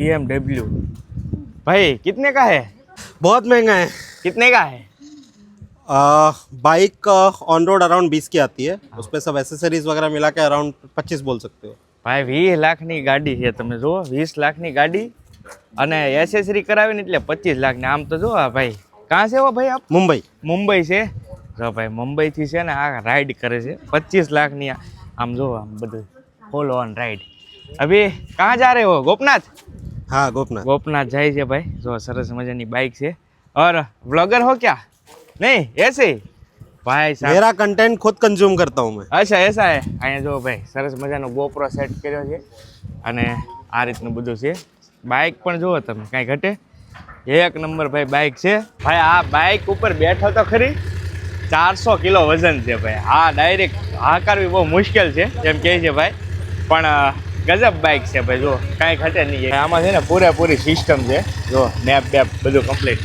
BMW भाई कितने का है? बहुत महंगा है। कितने का है? बाइक ऑन रोड अराउंड 20 की आती है, उसपे सब एसेसरीज वगैरह मिला के अराउंड 25 बोल सकते हो। ભાઈ 20 લાખની ગાડી છે, તમે જુઓ 20 લાખની ગાડી અને એસેસરી કરાવીને એટલે 25 લાખની. આમ તો જો આ ભાઈ કાં છે હો ભાઈ આપ? मुंबई। મુંબઈ છે. જો ભાઈ મુંબઈથી છે ને આ રાઈડ કરે છે 25 લાખની. આમ જો આમ બધું ફૂલ ઓન રાઈડ. અભી કहाँ जा रहे हो? गोपनाथ? हाँ गोपनाथ। गोपनाथ જાય છે ભાઈ. જો સરસ મજાની બાઇક છે. और व्लॉगर हो क्या? नहीं ऐसे ही भाई साहब. मेरा कंटेंट खुद कंज्यूम करता हूँ मैं। અચ્છા એસા હે. અહીંયા જો ભાઈ સરસ મજાનો GoPro સેટ કર્યો છે અને આ રીતનું બધું છે. બાઇક પણ જુઓ તમે, કાંઈ ઘટે એક નંબર ભાઈ બાઇક છે. ભાઈ આ બાઇક ઉપર બેઠો તો ખરી, 400 કિલો વજન છે ભાઈ. હા ડાયરેક્ટ હાંકવી બહુ મુશ્કેલ છે એમ કહે છે ભાઈ, પણ ગજબ બાઇક છે ભાઈ. જો કાંઈ ઘટે નહીં. આમાં છે ને પૂરેપૂરી સિસ્ટમ છે. જો મેપ બધું કમ્પ્લીટ.